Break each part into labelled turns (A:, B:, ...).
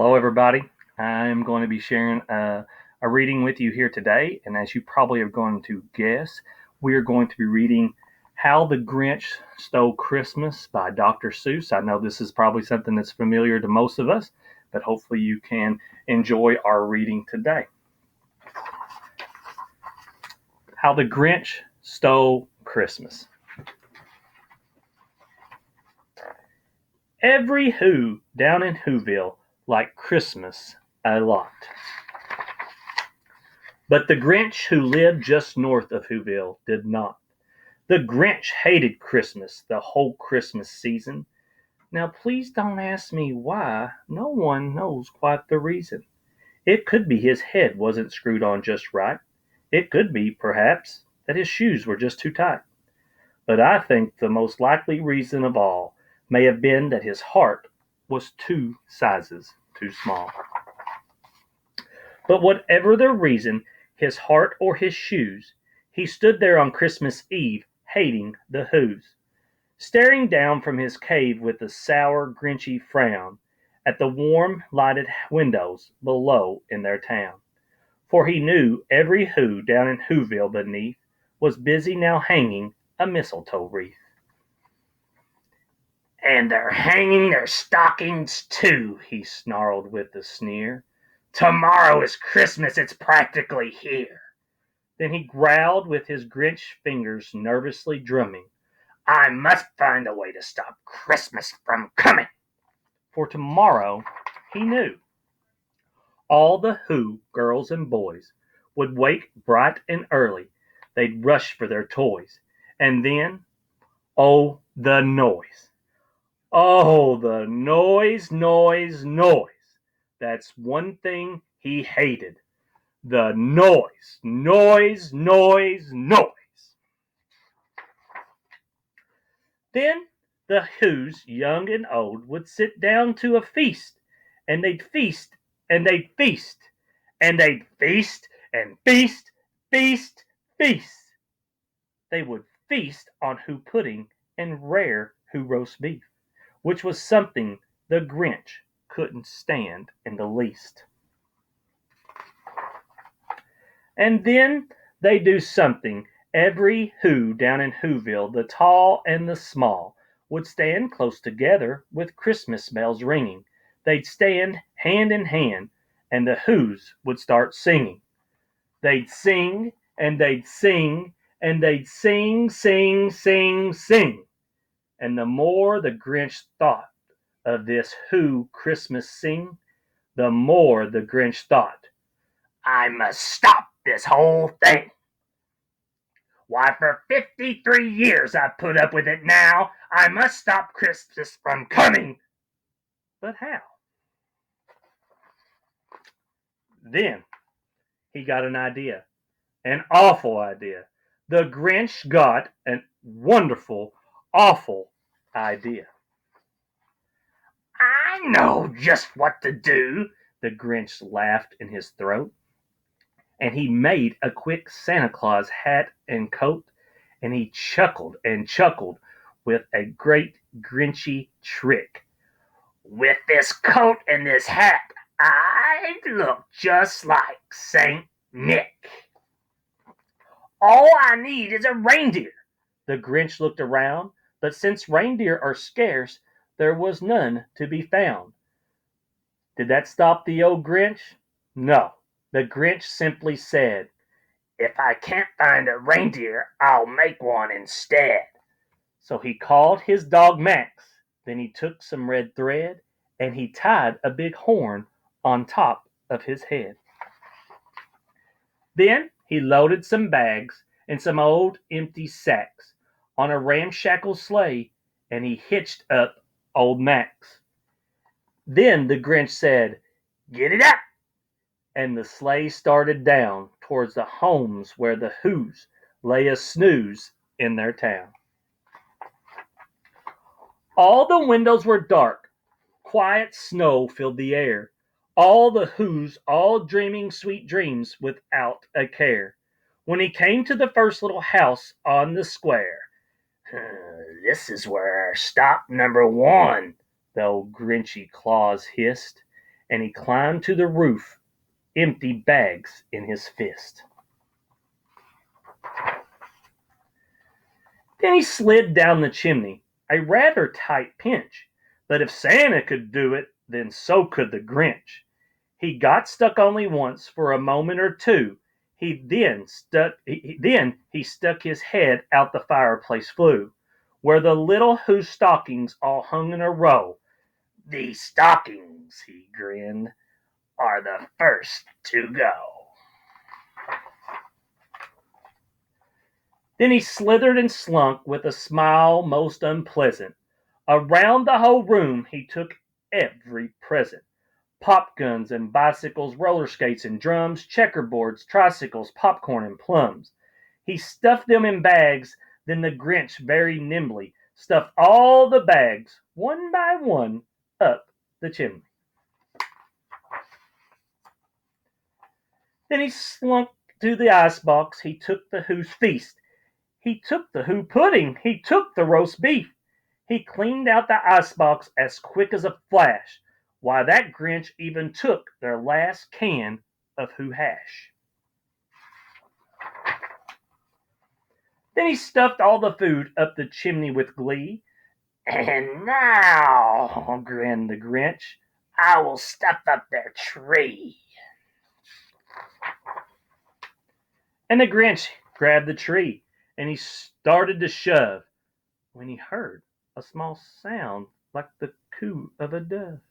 A: Hello, everybody. I'm going to be sharing a reading with you here today, and as you probably are going to guess, we are going to be reading How the Grinch Stole Christmas by Dr. Seuss. I know this is probably something that's familiar to most of us, but hopefully you can enjoy our reading today. How the Grinch Stole Christmas. Every Who down in Whoville liked Christmas a lot. But the Grinch who lived just north of Whoville did not. The Grinch hated Christmas the whole Christmas season. Now please don't ask me why. No one knows quite the reason. It could be his head wasn't screwed on just right. It could be, perhaps, that his shoes were just too tight. But I think the most likely reason of all may have been that his heart was 2 sizes too small. But whatever the reason, his heart or his shoes, he stood there on Christmas Eve hating the Whos, staring down from his cave with a sour, grinchy frown at the warm, lighted windows below in their town. For he knew every Who down in Whoville beneath was busy now hanging a mistletoe wreath. "And they're hanging their stockings too," he snarled with a sneer. "Tomorrow is Christmas, it's practically here." Then he growled with his Grinch fingers nervously drumming, "I must find a way to stop Christmas from coming." For tomorrow, he knew, all the Who girls and boys would wake bright and early. They'd rush for their toys. And then, oh, the noise. Oh, the noise, noise, noise. That's one thing he hated. The noise, noise, noise, noise. Then the Whos, young and old, would sit down to a feast, and they'd feast, and they'd feast, and they'd feast, and feast, feast, feast. They would feast on Who pudding and rare Who roast beef, which was something the Grinch couldn't stand in the least. And then they do something every Who down in Whoville, the tall and the small, would stand close together with Christmas bells ringing. They'd stand hand in hand, and the Whos would start singing. They'd sing, and they'd sing, and they'd sing, sing, sing, sing. And the more the Grinch thought of this Who Christmas sing, the more the Grinch thought, "I must stop this whole thing. Why, for 53 years I've put up with it now. I must stop Christmas from coming." But how? Then he got an idea, an awful idea. The Grinch got a wonderful, awful idea. "I know just what to do," the Grinch laughed in his throat. And he made a quick Santa Claus hat and coat, and he chuckled and chuckled with a great Grinchy trick. "With this coat and this hat, I look just like Saint Nick. All I need is a reindeer." The Grinch looked around, but since reindeer are scarce, there was none to be found. Did that stop the old Grinch? No. The Grinch simply said, "If I can't find a reindeer, I'll make one instead." So he called his dog Max. Then he took some red thread and he tied a big horn on top of his head. Then he loaded some bags and some old empty sacks on a ramshackle sleigh, and he hitched up old Max. Then the Grinch said, "Get it up!" And the sleigh started down towards the homes where the Whos lay a snooze in their town. All the windows were dark. Quiet snow filled the air. All the Whos all dreaming sweet dreams without a care. When he came to the first little house on the square, "This is where our stop number 1," the old Grinchy Claus hissed. and he climbed to the roof, empty bags in his fist. Then he slid down the chimney, a rather tight pinch, but if Santa could do it, then so could the Grinch. He got stuck only once for a moment or two. Then he stuck his head out the fireplace flue, where the little Who's stockings all hung in a row. "These stockings," he grinned, "are the first to go." Then he slithered and slunk with a smile most unpleasant. Around the whole room he took every present. Pop guns and bicycles, roller skates and drums, checkerboards, tricycles, popcorn and plums. He stuffed them in bags, then the Grinch very nimbly stuffed all the bags, one by one, up the chimney. Then he slunk to the icebox, he took the Who's feast. He took the Who pudding, he took the roast beef. He cleaned out the icebox as quick as a flash. Why, that Grinch even took their last can of Who hash. Then he stuffed all the food up the chimney with glee. "And now," grinned the Grinch, "I will stuff up their tree." And the Grinch grabbed the tree, and he started to shove, when he heard a small sound like the coo of a dove.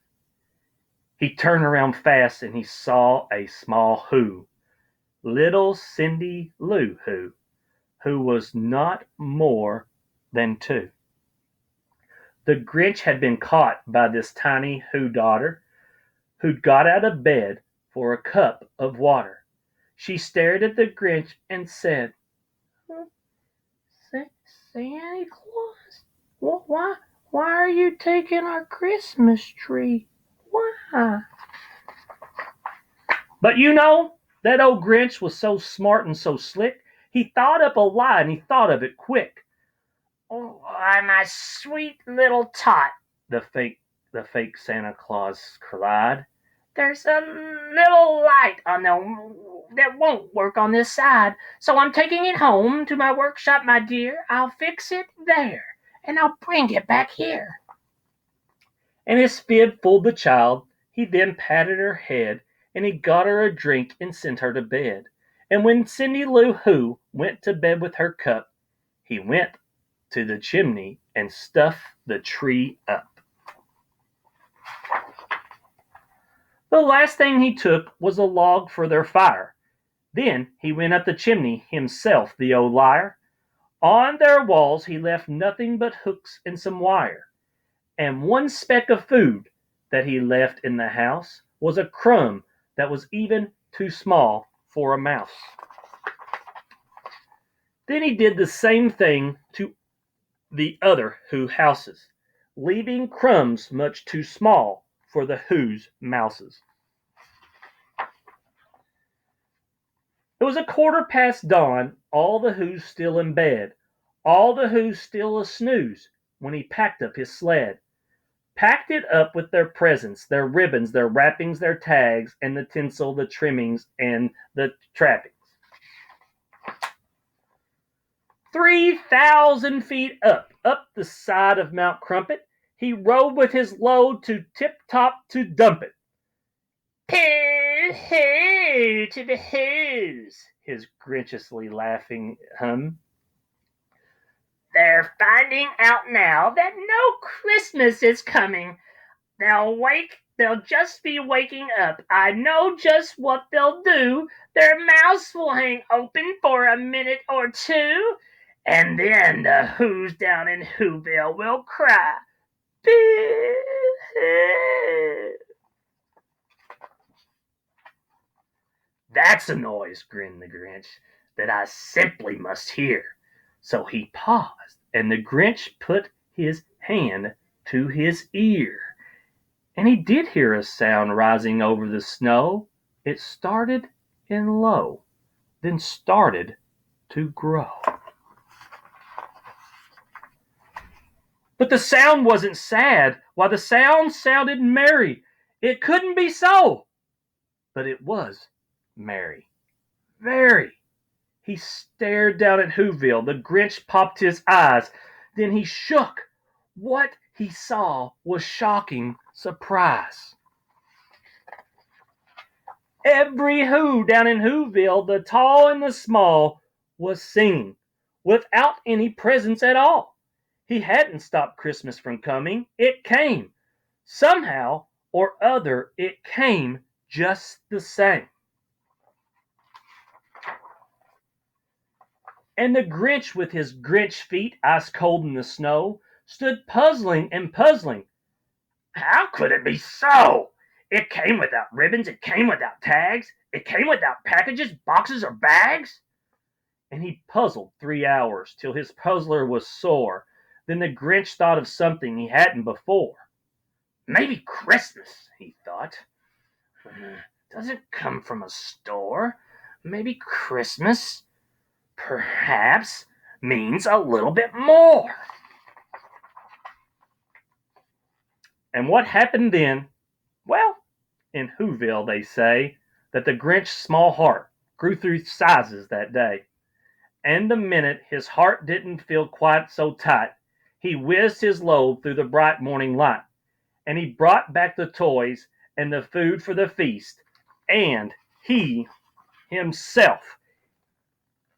A: He turned around fast, and he saw a small Who, little Cindy Lou who was not more than 2. The Grinch had been caught by this tiny Who daughter, who'd got out of bed for a cup of water. She stared at the Grinch and said, "Santa Claus, why are you taking our Christmas tree? Why?" But you know, that old Grinch was so smart and so slick, he thought up a lie, and he thought of it quick. "Oh, my sweet little tot," the fake Santa Claus cried. "There's a little light on that won't work on this side, so I'm taking it home to my workshop, my dear. I'll fix it there, and I'll bring it back here." And his fib fooled the child. He then patted her head, and he got her a drink and sent her to bed. And when Cindy Lou Who went to bed with her cup, he went to the chimney and stuffed the tree up. The last thing he took was a log for their fire. Then he went up the chimney himself, the old liar. On their walls he left nothing but hooks and some wire. And one speck of food that he left in the house was a crumb that was even too small for a mouse. Then he did the same thing to the other Who houses, leaving crumbs much too small for the Who's mouses. It was 1:15 all the Who's still in bed, all the Who's still a snooze, when he packed up his sled. Packed it up with their presents, their ribbons, their wrappings, their tags, and the tinsel, the trimmings, and the trappings. 3,000 feet up the side of Mount Crumpet, he rode with his load to Tip-Top to dump it. "Hoo-hoo to the Who's," his Grinchiously laughing hum. "They're finding out now that no Christmas is coming. They'll just be waking up. I know just what they'll do. Their mouths will hang open for a minute or two, and then the Who's down in Whoville will cry, 'Boo-hoo!'" "That's a noise," grinned the Grinch, "that I simply must hear." So he paused, and the Grinch put his hand to his ear. And he did hear a sound rising over the snow. It started in low, then started to grow. But the sound wasn't sad. Why, the sound sounded merry. It couldn't be so. But it was merry. Very. He stared down at Whoville. The Grinch popped his eyes. Then he shook. What he saw was shocking surprise. Every Who down in Whoville, the tall and the small, was singing without any presents at all. He hadn't stopped Christmas from coming. It came. Somehow or other, it came just the same. And the Grinch, with his Grinch feet ice cold in the snow, stood puzzling and puzzling. How could it be so? It came without ribbons, it came without tags, it came without packages, boxes, or bags. And he puzzled 3 hours till his puzzler was sore. Then the Grinch thought of something he hadn't before. Maybe Christmas, he thought. Doesn't come from a store. Maybe Christmas, perhaps, means a little bit more. And what happened then? Well, in Whoville they say that the Grinch's small heart grew 3 sizes that day. And the minute his heart didn't feel quite so tight, he whizzed his load through the bright morning light. And he brought back the toys and the food for the feast. And he himself,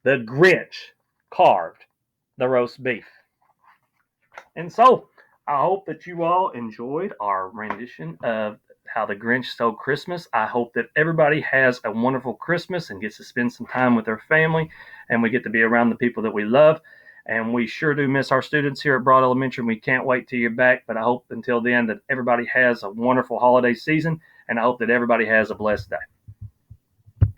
A: the Grinch, carved the roast beef. And so, I hope that you all enjoyed our rendition of How the Grinch Stole Christmas. I hope that everybody has a wonderful Christmas and gets to spend some time with their family, and we get to be around the people that we love. And we sure do miss our students here at Broad Elementary, and we can't wait till you're back. But I hope until then that everybody has a wonderful holiday season, and I hope that everybody has a blessed day.